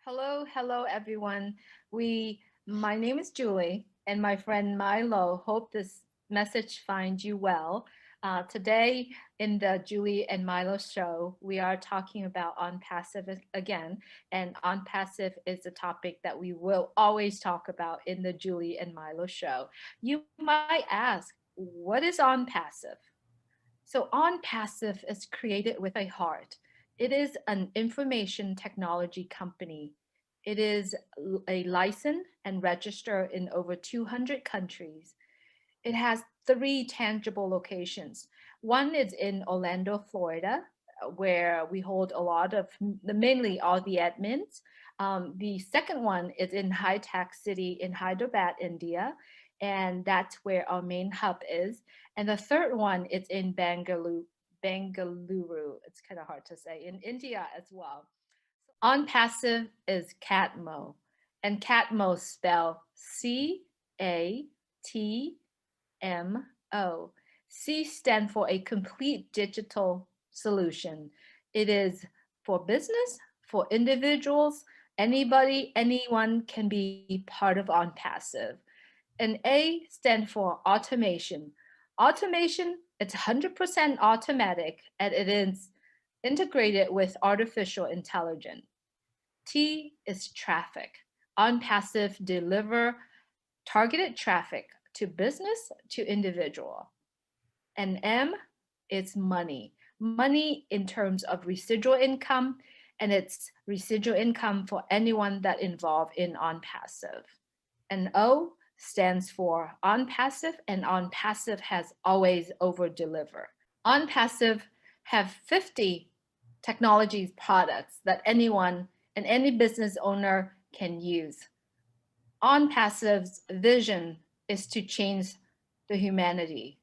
Hello everyone. My name is Julie and my friend Milo. Hope this message finds you well. Today in the Julie and Milo show, we are talking about on passive again, and on passive is a topic that we will always talk about in the Julie and Milo show. You might ask, what is on passive? So, OnPassive is created with a heart. It is an information technology company. It is a license and registered in over 200 countries. It has three tangible locations. One is in Orlando, Florida, where we hold a lot of mainly all the admins. The second one is in high tech city in Hyderabad, India, and that's where our main hub is. And the third one is in Bangalore. It's kind of hard to say, in India as well. On passive is Catmo, and Catmo spell CATMO. C stand for a complete digital solution. It is for business, for individuals, anybody, anyone can be part of OnPassive. And A stand for automation. Automation, it's 100% automatic and it is integrated with artificial intelligence. T is traffic. OnPassive deliver targeted traffic to business to individual. And M is money. Money in terms of residual income, and it's residual income for anyone that involved in OnPassive. And O stands for OnPassive, and OnPassive has always over deliver. OnPassive have 50 technology products that anyone and any business owner can use. OnPassive's vision is to change the humanity.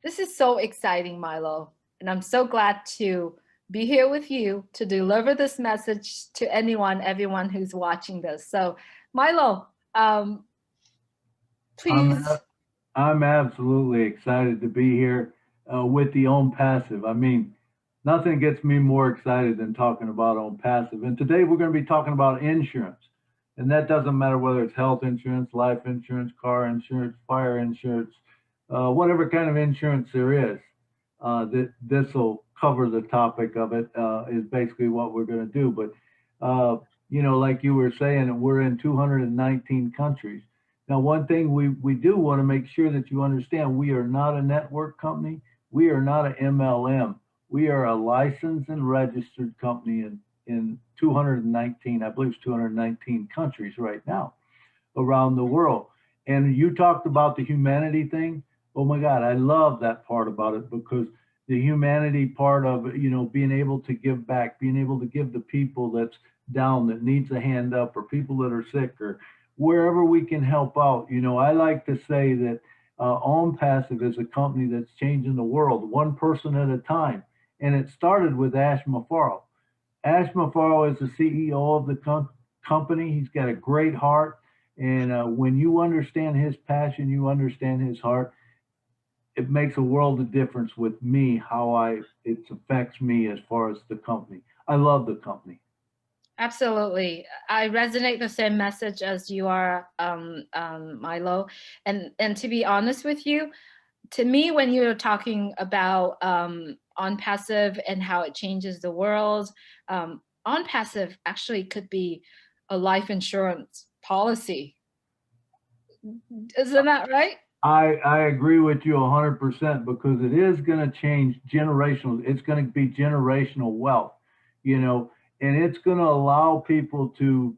This is so exciting, Milo, and I'm so glad to be here with you to deliver this message to everyone who's watching this. So, Milo, I'm please. I'm absolutely excited to be here with the Own Passive. I mean, nothing gets me more excited than talking about Own Passive. And today we're going to be talking about insurance, and that doesn't matter whether it's health insurance, life insurance, car insurance, fire insurance, whatever kind of insurance there is. This will cover the topic of it. Is basically what we're going to do. But like you were saying, we're in 219 countries. Now, one thing we do want to make sure that you understand, we are not a network company. We are not an MLM. We are a licensed and registered company in 219, I believe it's 219 countries right now around the world. And you talked about the humanity thing. Oh my God, I love that part about it because the humanity part of it, being able to give back, being able to give the people that's down, that needs a hand up, or people that are sick, or wherever we can help out. I like to say that OnPassive is a company that's changing the world one person at a time. And it started with Ash Mafaro. Ash Mafaro is the CEO of the company. He's got a great heart. And when you understand his passion, you understand his heart, it makes a world of difference with me, it affects me as far as the company. I love the company. Absolutely. I resonate the same message as you are, Milo. And to be honest with you, to me, when you're talking about on passive and how it changes the world, on passive actually could be a life insurance policy. Isn't that right? I agree with you 100% because it is going to change generational. It's going to be generational wealth, and it's going to allow people to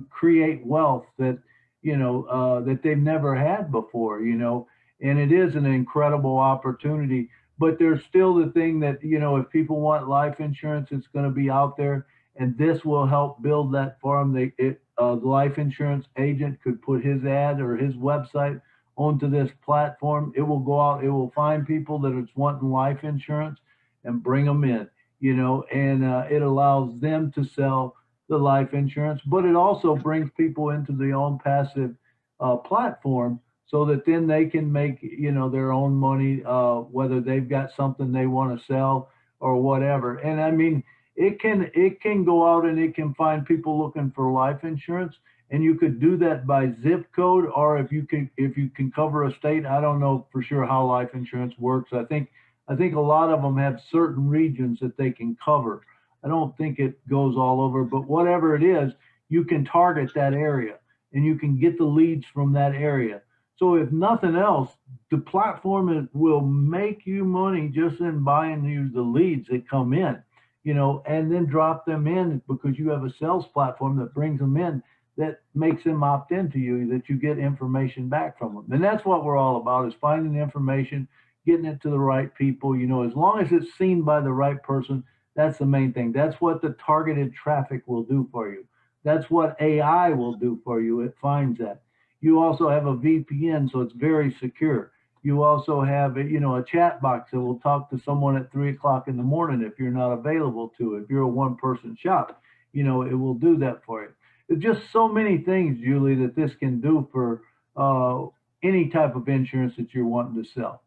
create wealth that they've never had before, and it is an incredible opportunity. But there's still the thing that if people want life insurance, it's going to be out there, and this will help build that for them. The life insurance agent could put his ad or his website onto this platform. It will go out, it will find people that is wanting life insurance and bring them in, and it allows them to sell the life insurance, but it also brings people into the own passive platform so that then they can make, their own money, whether they've got something they want to sell or whatever. And I mean, it can go out and it can find people looking for life insurance, and you could do that by zip code, or if you can cover a state. I don't know for sure how life insurance works. I think a lot of them have certain regions that they can cover. I don't think it goes all over, but whatever it is, you can target that area and you can get the leads from that area. So if nothing else, the platform will make you money just in buying you the leads that come in, and then drop them in because you have a sales platform that brings them in, that makes them opt into you, that you get information back from them. And that's what we're all about, is finding the information, getting it to the right people. As long as it's seen by the right person, that's the main thing. That's what the targeted traffic will do for you. That's what AI will do for you. It finds that. You also have a VPN, so it's very secure. You also have a chat box that will talk to someone at 3 o'clock in the morning if you're not available to. If you're a one-person shop, it will do that for you. There's just so many things, Julie, that this can do for any type of insurance that you're wanting to sell.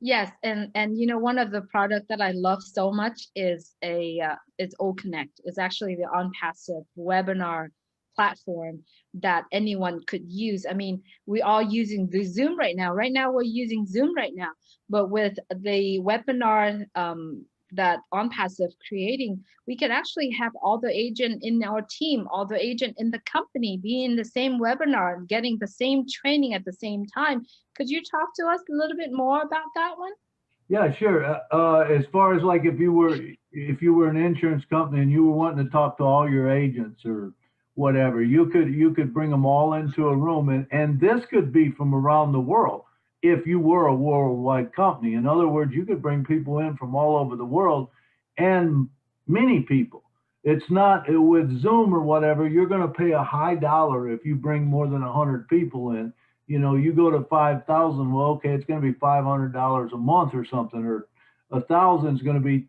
Yes, and one of the product that I love so much is is O Connect. It's actually the Onpassive webinar platform that anyone could use. I mean, we are using the Zoom right now. Right now, we're using Zoom right now, but with the webinar that Onpassive creating, we can actually have all the agent in our team, all the agent in the company be in the same webinar and getting the same training at the same time. Could you talk to us a little bit more about that one? Yeah, sure. As far as like if you were an insurance company and you were wanting to talk to all your agents or whatever, you could bring them all into a room, and this could be from around the world if you were a worldwide company. In other words, you could bring people in from all over the world, and many people. It's not with Zoom or whatever, you're going to pay a high dollar if you bring more than 100 people in. You go to 5,000, well, okay, it's going to be $500 a month or something, or 1,000 is going to be,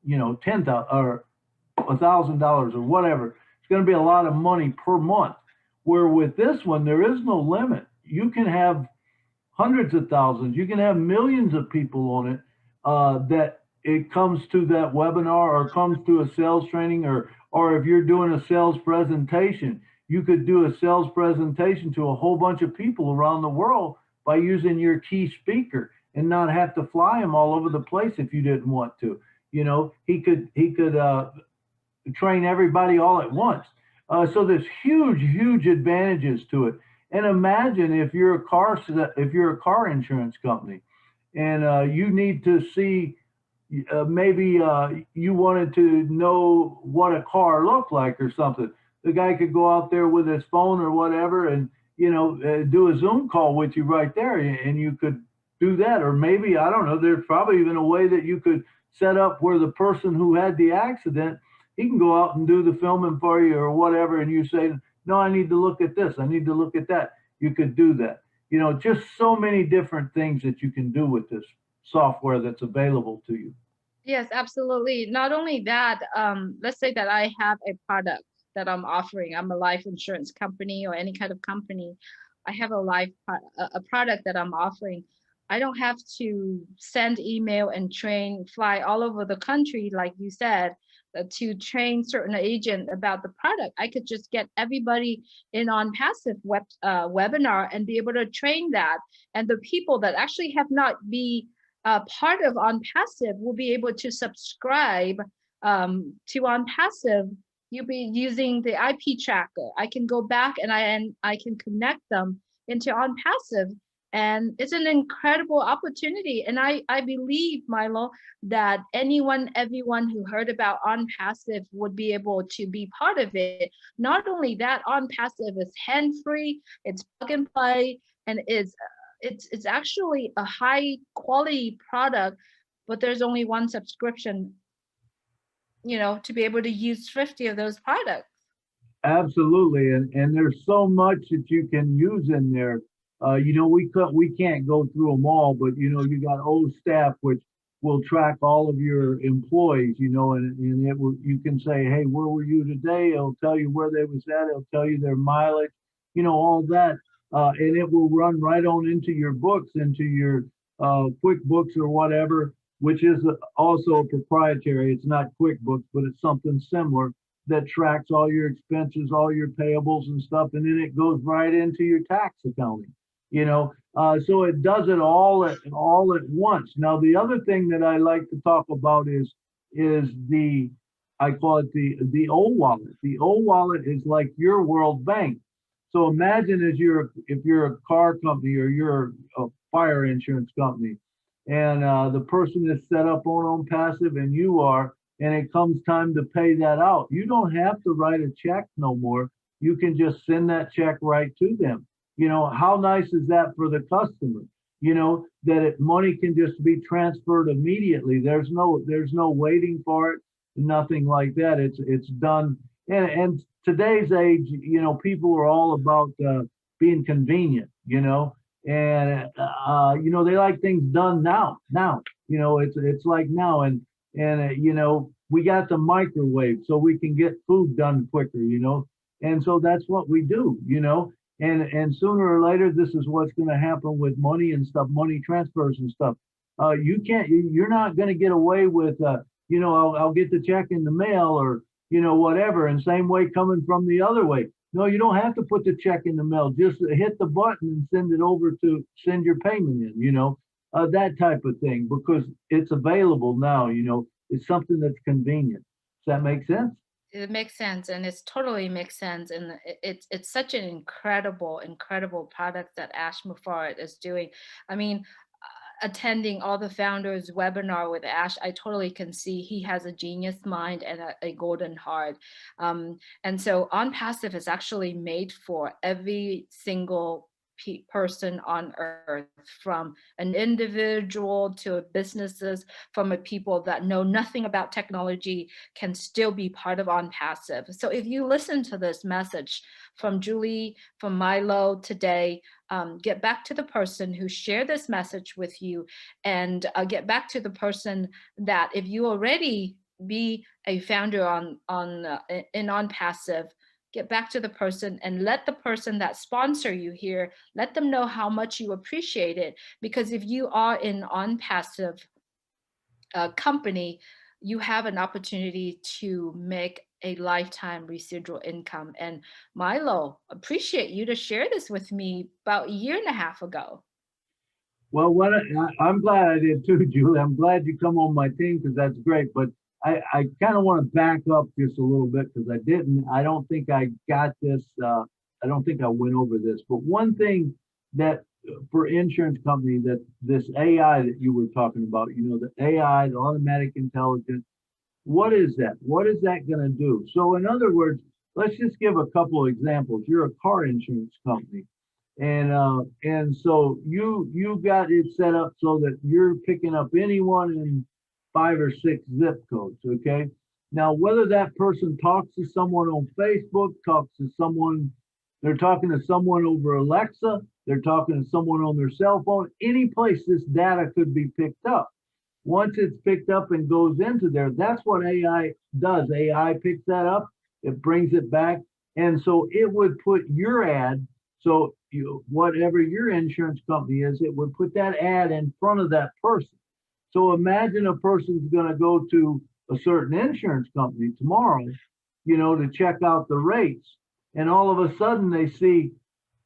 10,000 or $1,000 or whatever. It's going to be a lot of money per month. Where with this one, there is no limit. You can have hundreds of thousands, you can have millions of people on it, that it comes to that webinar or comes to a sales training, or if you're doing a sales presentation, you could do a sales presentation to a whole bunch of people around the world by using your key speaker and not have to fly them all over the place if you didn't want to. He could train everybody all at once. So there's huge advantages to it. And imagine if you're a car insurance company, and you need to see, maybe you wanted to know what a car looked like or something. The guy could go out there with his phone or whatever, and do a Zoom call with you right there, and you could do that. Or maybe, I don't know, there's probably even a way that you could set up where the person who had the accident, he can go out and do the filming for you or whatever, and you say, no, I need to look at this, I need to look at that. You could do that. Just so many different things that you can do with this software that's available to you. Yes, absolutely. Not only that, let's say that I have a product that I'm offering. I'm a life insurance company or any kind of company. I have a product that I'm offering. I don't have to send email and fly all over the country, like you said, to train certain agent about the product. I could just get everybody in Onpassive webinar and be able to train that. And the people that actually have not be part of Onpassive will be able to subscribe to Onpassive. You'll be using the IP tracker. I can go back and I can connect them into Onpassive. And it's an incredible opportunity. And I believe, Milo, that everyone who heard about Onpassive would be able to be part of it. Not only that, Onpassive is hand-free, it's plug and play, and it's actually a high quality product, but there's only one subscription, to be able to use 50 of those products. Absolutely, and there's so much that you can use in there. We can't go through them all, but you got old staff which will track all of your employees. And you can say, hey, where were you today? It'll tell you where they was at. It'll tell you their mileage. All that, and it will run right on into your books, into your QuickBooks or whatever. which is also proprietary. It's not QuickBooks, but it's something similar that tracks all your expenses, all your payables and stuff, and then it goes right into your tax accounting. So it does it all at once. Now, the other thing that I like to talk about is the I call it the O wallet. The O wallet is like your world bank. So imagine if you're a car company or you're a fire insurance company, and the person is set up on Onpassive and you are, and it comes time to pay that out. You don't have to write a check no more. You can just send that check right to them. How nice is that for the customer? That money can just be transferred immediately. There's no waiting for it, nothing like that. It's done. And today's age, people are all about being convenient, and they like things done now. It's like now, and we got the microwave, so we can get food done quicker, and so that's what we do, and sooner or later, this is what's going to happen with money and stuff, money transfers and stuff. You're not going to get away with, I'll get the check in the mail or, whatever. And same way coming from the other way. No, you don't have to put the check in the mail. Just hit the button and send it over to send your payment in, that type of thing, because it's available now, it's something that's convenient. Does that make sense? It makes sense, and it's totally makes sense, and it's such an incredible product that Ash Mufarad is doing. I mean, attending all the founders webinar with Ash, I totally can see he has a genius mind and a golden heart. And so Onpassive is actually made for every single person on earth, from an individual to businesses, from a people that know nothing about technology can still be part of Onpassive. So if you listen to this message from Julie, from Milo today, get back to the person who shared this message with you, and get back to the person that, if you already be a founder in Onpassive, get back to the person and let the person that sponsor you here, let them know how much you appreciate it. Because if you are in Onpassive company, you have an opportunity to make a lifetime residual income. And Milo, appreciate you to share this with me about a year and a half ago. Well, I'm glad I did too, Julie. I'm glad you come on my team because that's great. But I kind of want to back up just a little bit because I don't think I got this. I don't think I went over this. But one thing that for insurance company, that this AI that you were talking about, the AI, the automatic intelligence, what is that? What is that going to do? So in other words, let's just give a couple of examples. You're a car insurance company. And so you got it set up so that you're picking up anyone in 5 or 6 zip codes, okay? Now, whether that person talks to someone on Facebook, they're talking to someone over Alexa, they're talking to someone on their cell phone, any place this data could be picked up. Once it's picked up and goes into there, that's what AI does. AI picks that up, it brings it back, and so it would put your ad, so whatever your insurance company is, it would put that ad in front of that person. So imagine a person's going to go to a certain insurance company tomorrow, to check out the rates, and all of a sudden they see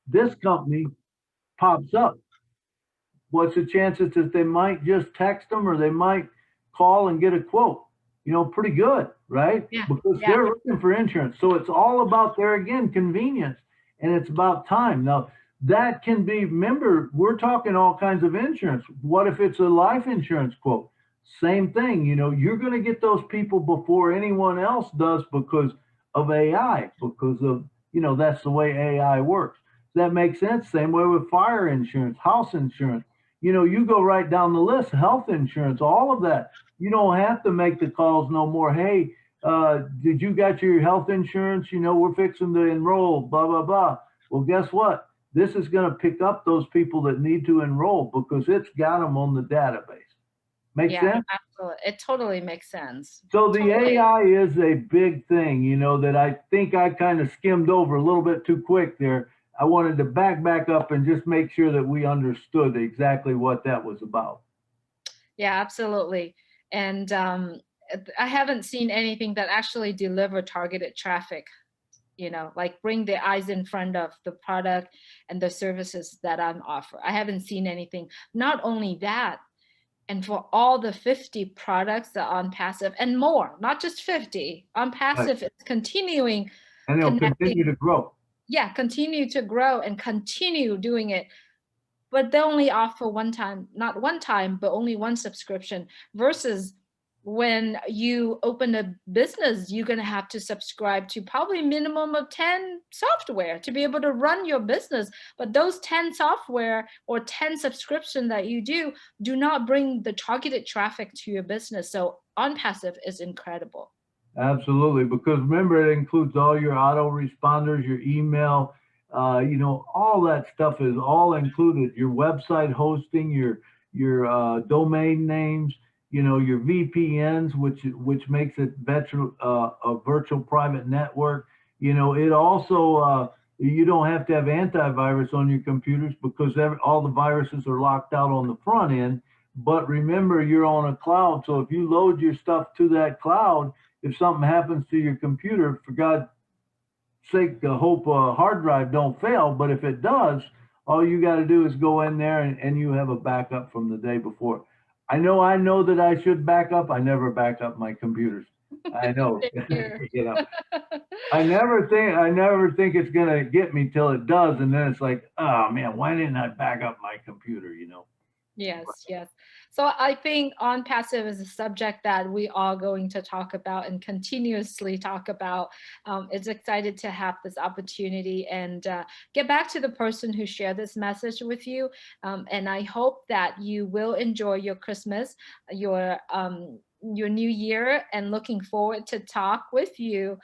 this company pops up. What's the chances that they might just text them or they might call and get a quote? Pretty good, right? Yeah. Because they're looking for insurance. So it's all about, there again, convenience, and it's about time. Now, that can be, remember, we're talking all kinds of insurance. What if it's a life insurance quote? Same thing, you're going to get those people before anyone else does because of AI, because of, that's the way AI works. Does that make sense? Same way with fire insurance, house insurance. You go right down the list, health insurance, all of that. You don't have to make the calls no more. Hey, did you got your health insurance? We're fixing to enroll, blah, blah, blah. Well, guess what? This is going to pick up those people that need to enroll because it's got them on the database. Make sense? Absolutely. It totally makes sense. So the Totally. AI is a big thing, that I think I kind of skimmed over a little bit too quick there. I wanted to back up and just make sure that we understood exactly what that was about. Yeah, absolutely. And I haven't seen anything that actually deliver targeted traffic, like bring the eyes in front of the product and the services that I'm offer. I haven't seen anything. Not only that, and for all the 50 products that on passive and more, not just 50, on Right. passive is continuing And it'll continue connecting. to grow. Yeah, continue to grow and continue doing it, but they only offer one time, not one time, but only one subscription, versus when you open a business, you're going to have to subscribe to probably minimum of 10 software to be able to run your business. But those 10 software or 10 subscription that you do not bring the targeted traffic to your business. So on passive is incredible. Absolutely, because remember, it includes all your autoresponders, your email, all that stuff is all included. Your website hosting, your domain names, your VPNs, which makes it a virtual private network. It also you don't have to have antivirus on your computers because all the viruses are locked out on the front end. But remember, you're on a cloud, so if you load your stuff to that cloud, if something happens to your computer, for God's sake, hope a hard drive don't fail. But if it does, all you got to do is go in there and you have a backup from the day before. I know that I should back up. I never back up my computers. I know, Same here. you know. I never think it's gonna get me till it does, and then it's like, oh man, why didn't I back up my computer? Yes, yes. So I think on passive is a subject that we are going to talk about and continuously talk about. It's excited to have this opportunity and get back to the person who shared this message with you. And I hope that you will enjoy your Christmas, your new year, and looking forward to talk with you.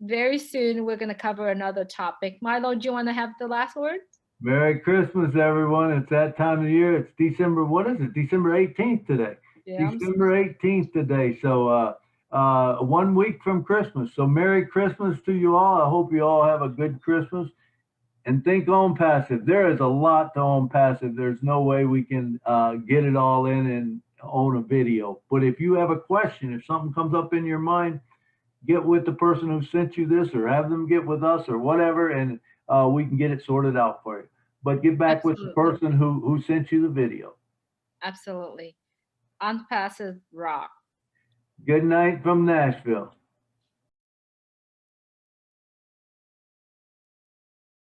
Very soon, we're going to cover another topic. Milo, do you want to have the last word? Merry Christmas, everyone. It's that time of year. It's December, what is it? December 18th today. Yeah, December 18th today. So, 1 week from Christmas. So, Merry Christmas to you all. I hope you all have a good Christmas. And think on passive. There is a lot to own passive. There's no way we can get it all in and own a video. But if you have a question, if something comes up in your mind, get with the person who sent you this or have them get with us or whatever, and we can get it sorted out for you. But get back with the absolutely. person who sent you the video. Absolutely. Unpassive rock. Good night from Nashville.